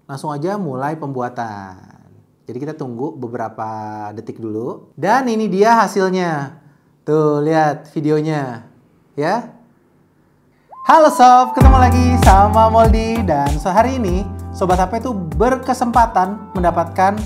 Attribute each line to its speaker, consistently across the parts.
Speaker 1: Langsung aja mulai pembuatan. Jadi kita tunggu beberapa detik dulu. Dan ini dia hasilnya. Tuh, lihat videonya. Ya. Halo sob, ketemu lagi sama Moldy. Dan hari ini Sobat HP itu berkesempatan mendapatkan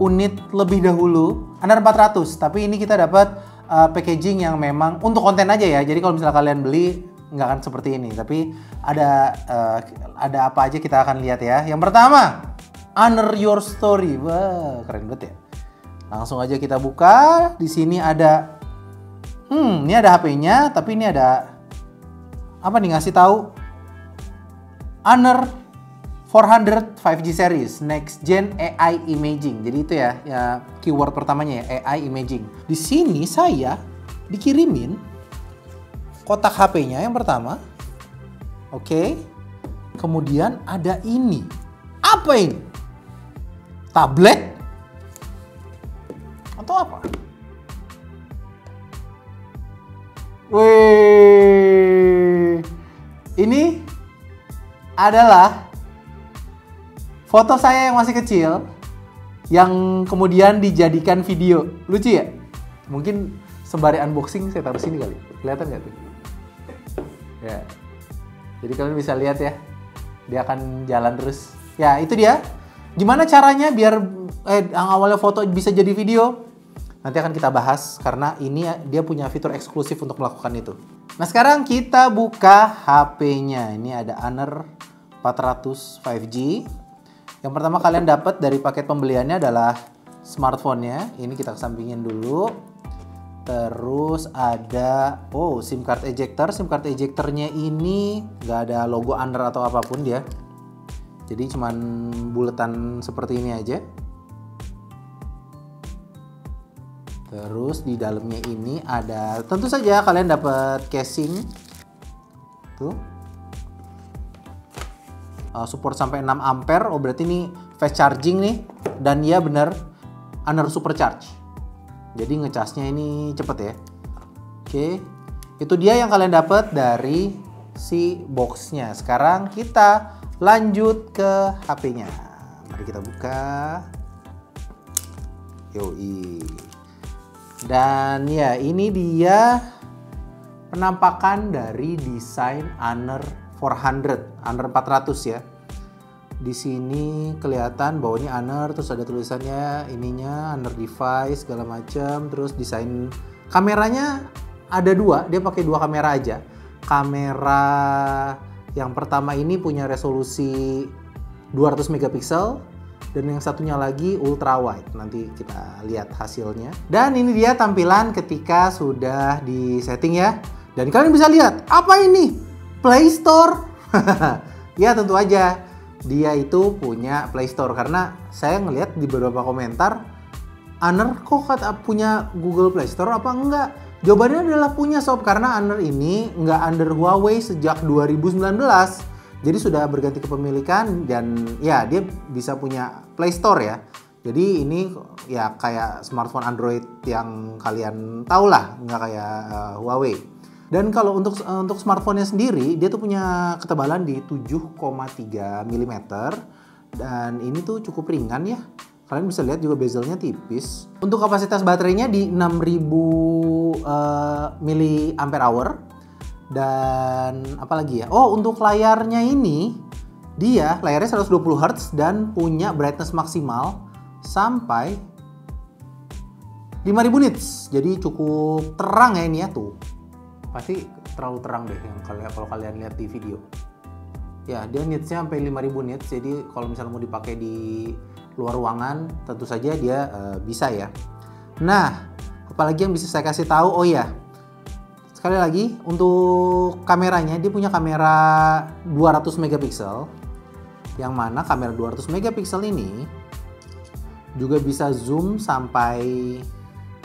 Speaker 1: unit lebih dahulu Honor 400. Tapi ini kita dapat packaging yang memang untuk konten aja ya. Jadi kalau misalnya kalian beli nggak akan seperti ini. Tapi ada apa aja kita akan lihat ya. Yang pertama, Honor Your Story. Wah, keren banget ya. Langsung aja kita buka. Di sini ada ini ada HP-nya, tapi ini ada apa nih, ngasih tahu Honor 400 5G series Next Gen AI Imaging. Jadi itu ya keyword pertamanya ya, AI Imaging. Di sini saya dikirimin kotak HP-nya yang pertama. Oke. Kemudian ada ini. Apa ini? Tablet? Atau apa? Wih. Ini adalah foto saya yang masih kecil yang kemudian dijadikan video. Lucu ya? Mungkin sembari unboxing saya taruh sini kali. Kelihatan nggak tuh? Ya. Jadi kalian bisa lihat ya. Dia akan jalan terus. Ya, itu dia. Gimana caranya biar yang awalnya foto bisa jadi video? Nanti akan kita bahas karena ini dia punya fitur eksklusif untuk melakukan itu. Nah, sekarang kita buka HP-nya. Ini ada Honor 400 5G. Yang pertama kalian dapat dari paket pembeliannya adalah smartphone-nya. Ini kita kesampingin dulu. Terus ada SIM card ejector. SIM card ejectornya ini nggak ada logo Honor atau apapun dia. Jadi cuman buletan seperti ini aja. Terus di dalamnya ini ada, tentu saja kalian dapat casing. Tuh. Support sampai 6 ampere. Oh, berarti ini fast charging nih. Dan ya benar Honor Supercharge. Jadi ngecasnya ini cepet ya. Oke. Itu dia yang kalian dapat dari si boxnya. Sekarang kita lanjut ke HP-nya. Mari kita buka. Yoi. Dan ya, ini dia penampakan dari desain Honor 400, Honor 400 ya. Di sini kelihatan bahwa ini Honor, terus ada tulisannya ininya Honor device segala macam. Terus desain kameranya ada dua, dia pakai dua kamera aja. Kamera yang pertama ini punya resolusi 200 megapiksel. Dan yang satunya lagi ultra wide. Nanti kita lihat hasilnya. Dan ini dia tampilan ketika sudah di setting ya. Dan kalian bisa lihat, apa ini? Play Store. Ya tentu aja. Dia itu punya Play Store. Karena saya ngelihat di beberapa komentar, Honor kok punya Google Play Store apa enggak? Jawabannya adalah punya sob. Karena Honor ini nggak under Huawei sejak 2019. Jadi sudah berganti kepemilikan dan ya dia bisa punya Play Store ya. Jadi ini ya kayak smartphone Android yang kalian tahu lah, nggak kayak Huawei. Dan kalau untuk smartphone-nya sendiri, dia tuh punya ketebalan di 7,3 mm dan ini tuh cukup ringan ya. Kalian bisa lihat juga bezelnya tipis. Untuk kapasitas baterainya di 6000 mAh. Dan apalagi ya, untuk layarnya ini dia layarnya 120 Hz dan punya brightness maksimal sampai 5000 nits. Jadi cukup terang ya ini ya, tuh pasti terlalu terang deh yang kalau kalian lihat di video ya. Dia nitsnya sampai 5000 nits, jadi kalau misalnya mau dipakai di luar ruangan tentu saja dia bisa ya. Nah, apalagi yang bisa saya kasih tahu, sekali lagi, untuk kameranya, dia punya kamera 200 megapiksel. Yang mana kamera 200 megapiksel ini juga bisa zoom sampai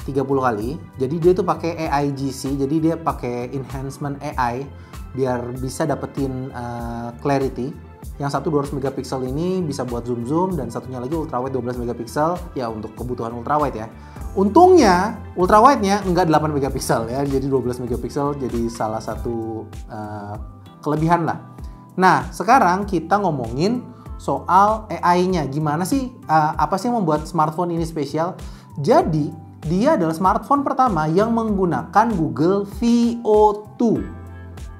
Speaker 1: 30 kali. Jadi dia tuh pakai AIGC, jadi dia pakai enhancement AI biar bisa dapetin clarity. Yang satu 200 megapiksel ini bisa buat zoom-zoom, dan satunya lagi ultrawide 12 megapiksel ya untuk kebutuhan ultrawide ya. Untungnya ultrawide-nya enggak 8 megapiksel ya, jadi 12 megapiksel, jadi salah satu kelebihan lah. Nah, sekarang kita ngomongin soal AI-nya. Gimana sih, apa sih yang membuat smartphone ini spesial? Jadi, dia adalah smartphone pertama yang menggunakan Google VO2.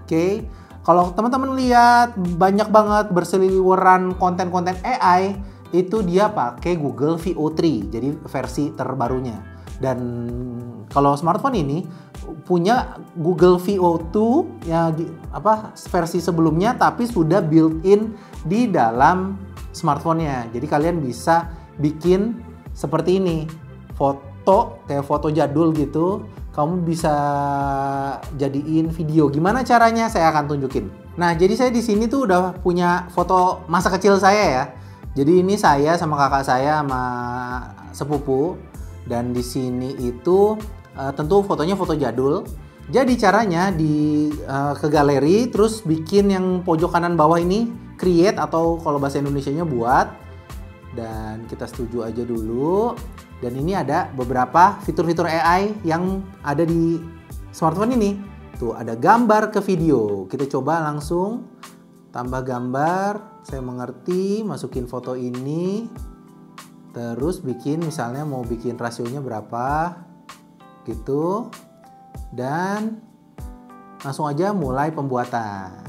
Speaker 1: Oke, kalau teman-teman lihat banyak banget berseliweran konten-konten AI, itu dia pakai Google VO3, jadi versi terbarunya. Dan kalau smartphone ini punya Google VO2 ya versi sebelumnya, tapi sudah built-in di dalam smartphone-nya. Jadi kalian bisa bikin seperti ini, foto kayak foto jadul gitu, kamu bisa jadiin video. Gimana caranya? Saya akan tunjukin. Nah, jadi saya di sini tuh udah punya foto masa kecil saya ya. Jadi ini saya sama kakak saya sama sepupu. Dan di sini itu tentu fotonya foto jadul. Jadi caranya ke galeri, terus bikin yang pojok kanan bawah ini create, atau kalau bahasa Indonesianya buat. Dan kita setuju aja dulu. Dan ini ada beberapa fitur-fitur AI yang ada di smartphone ini. Tuh ada gambar ke video. Kita coba langsung tambah gambar. Saya mengerti, masukin foto ini. Terus bikin, misalnya mau bikin rasionya berapa gitu, dan langsung aja mulai pembuatan.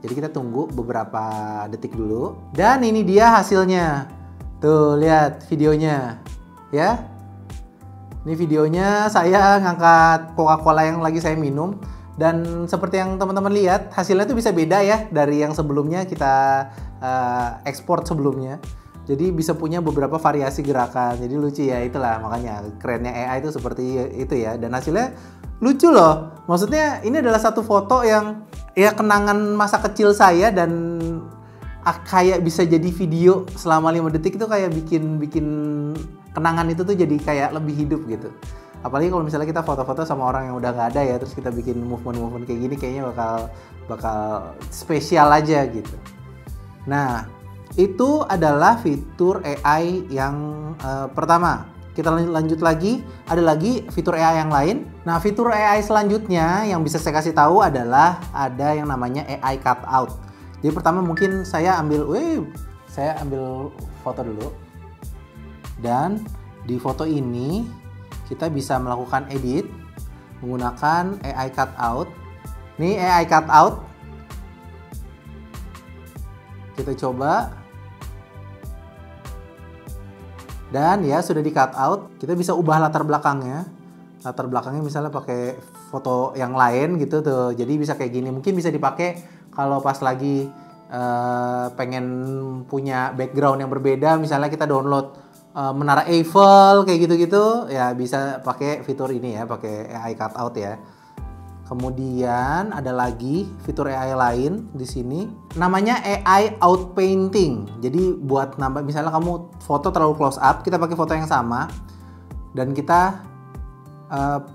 Speaker 1: Jadi kita tunggu beberapa detik dulu. Dan ini dia hasilnya. Tuh lihat videonya ya. Ini videonya saya ngangkat Coca-Cola yang lagi saya minum. Dan seperti yang teman-teman lihat, hasilnya tuh bisa beda ya dari yang sebelumnya kita ekspor sebelumnya. Jadi bisa punya beberapa variasi gerakan. Jadi lucu ya, itulah makanya kerennya AI itu seperti itu ya. Dan hasilnya lucu loh. Maksudnya ini adalah satu foto yang ya kenangan masa kecil saya, dan kayak bisa jadi video selama 5 detik itu kayak bikin kenangan itu tuh jadi kayak lebih hidup gitu. Apalagi kalau misalnya kita foto-foto sama orang yang udah nggak ada ya, terus kita bikin movement-movement kayak gini, kayaknya bakal spesial aja gitu. Nah, itu adalah fitur AI yang pertama. Kita lanjut lagi, ada lagi fitur AI yang lain. Nah, fitur AI selanjutnya yang bisa saya kasih tahu adalah ada yang namanya AI cutout. Jadi pertama mungkin saya ambil foto dulu. Dan di foto ini kita bisa melakukan edit menggunakan AI cutout. Nih AI cutout. Kita coba. Dan ya sudah di cut out. Kita bisa ubah latar belakangnya. Latar belakangnya misalnya pakai foto yang lain gitu tuh. Jadi bisa kayak gini. Mungkin bisa dipakai kalau pas lagi pengen punya background yang berbeda. Misalnya kita download Menara Eiffel kayak gitu-gitu. Ya bisa pakai fitur ini ya, pakai AI cutout ya. Kemudian ada lagi fitur AI lain di sini, namanya AI outpainting. Jadi buat nambah, misalnya kamu foto terlalu close up, kita pakai foto yang sama dan kita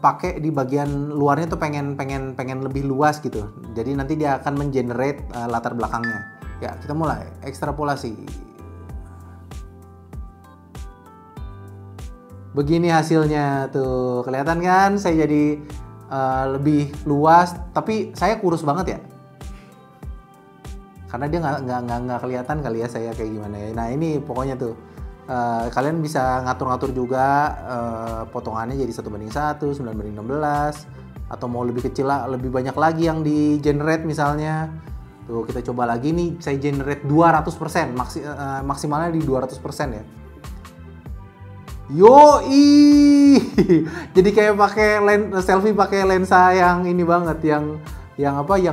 Speaker 1: pakai di bagian luarnya tuh pengen lebih luas gitu. Jadi nanti dia akan mengenerate latar belakangnya. Ya, kita mulai ekstrapolasi. Begini hasilnya tuh, kelihatan kan? Saya jadi lebih luas, tapi saya kurus banget ya, karena dia nggak kelihatan kali ya saya kayak gimana ya. Nah ini pokoknya tuh kalian bisa ngatur-ngatur juga potongannya jadi 1:1, 9:16, atau mau lebih kecil lah, lebih banyak lagi yang di generate misalnya. Tuh kita coba lagi nih, saya generate 200%, maksimalnya di 200% ya. Yoi, jadi kayak pakai selfie pakai lensa yang ini banget, yang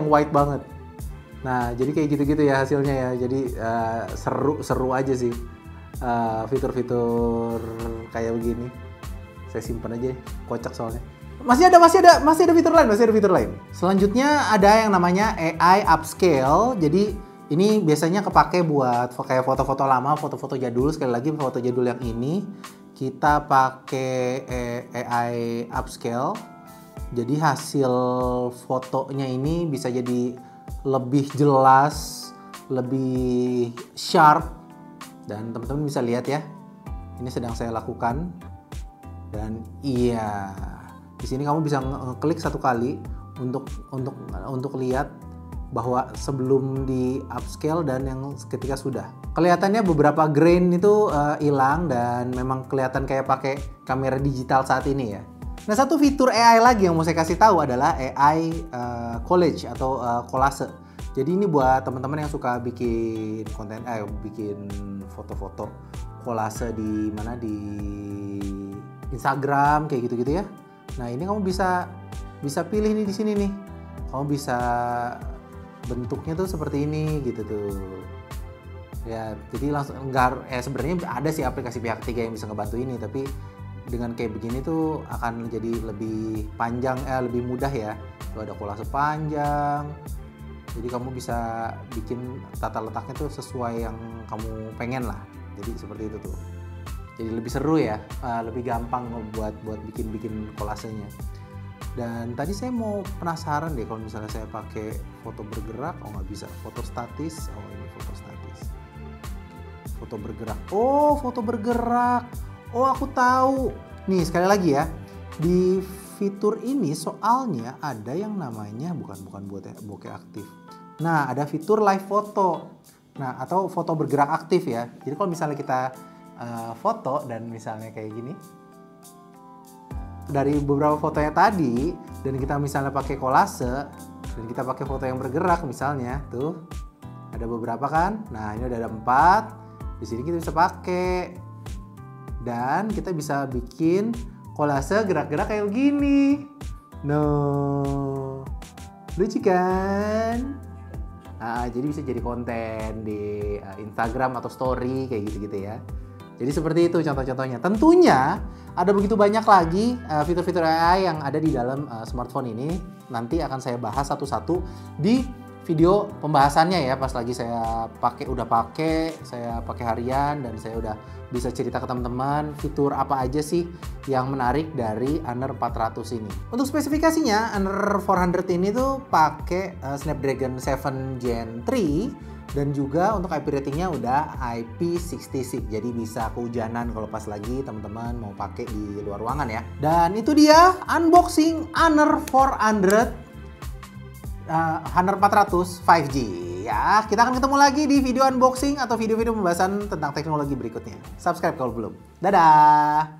Speaker 1: wide banget. Nah, jadi kayak gitu-gitu ya hasilnya ya. Jadi seru aja sih fitur-fitur kayak begini. Saya simpan aja, kocak soalnya. Masih ada fitur lain. Selanjutnya ada yang namanya AI upscale. Jadi ini biasanya kepake buat kayak foto-foto lama, foto-foto jadul. Sekali lagi foto jadul yang ini kita pakai AI upscale. Jadi hasil fotonya ini bisa jadi lebih jelas, lebih sharp, dan teman-teman bisa lihat ya. Ini sedang saya lakukan. Dan iya, di sini kamu bisa ngeklik satu kali untuk lihat bahwa sebelum di upscale dan yang ketika sudah. Kelihatannya beberapa grain itu hilang dan memang kelihatan kayak pakai kamera digital saat ini ya. Nah, satu fitur AI lagi yang mau saya kasih tahu adalah AI collage atau collage. Jadi ini buat teman-teman yang suka bikin konten, bikin foto-foto collage di mana di Instagram kayak gitu-gitu ya. Nah, ini kamu bisa pilih nih di sini nih. Kamu bisa bentuknya tuh seperti ini gitu tuh. Ya, jadi langsung sebenarnya ada sih aplikasi pihak ketiga yang bisa ngebantu ini, tapi dengan kayak begini tuh akan jadi lebih panjang, lebih mudah ya. Tuh ada kolase panjang. Jadi kamu bisa bikin tata letaknya tuh sesuai yang kamu pengen lah. Jadi seperti itu tuh. Jadi lebih seru ya, lebih gampang buat bikin kolasenya. Dan tadi saya mau penasaran deh kalau misalnya saya pakai foto bergerak, nggak bisa. Foto statis, ini foto statis. Foto bergerak, foto bergerak. Aku tahu. Nih sekali lagi ya, di fitur ini soalnya ada yang namanya bukan buat bokeh aktif. Nah, ada fitur live foto. Nah, atau foto bergerak aktif ya. Jadi kalau misalnya kita foto dan misalnya kayak gini, dari beberapa fotonya tadi dan kita misalnya pakai kolase dan kita pakai foto yang bergerak misalnya tuh ada beberapa kan. Nah, ini udah ada 4. Di sini kita bisa pakai dan kita bisa bikin kolase gerak-gerak kayak gini. Lucu kan? Nah, jadi bisa jadi konten di Instagram atau story kayak gitu-gitu ya. Jadi seperti itu contoh-contohnya. Tentunya ada begitu banyak lagi fitur-fitur AI yang ada di dalam smartphone ini. Nanti akan saya bahas satu-satu di video pembahasannya ya. Pas lagi saya saya pakai harian dan saya udah bisa cerita ke teman-teman fitur apa aja sih yang menarik dari Honor 400 ini. Untuk spesifikasinya, Honor 400 ini tuh pakai Snapdragon 7 Gen 3. Dan juga untuk IP ratingnya udah IP66, jadi bisa kehujanan kalau pas lagi teman-teman mau pakai di luar ruangan ya. Dan itu dia unboxing Honor 400 Honor 400 5G ya. Kita akan ketemu lagi di video unboxing atau video-video pembahasan tentang teknologi berikutnya. Subscribe kalau belum. Dadah.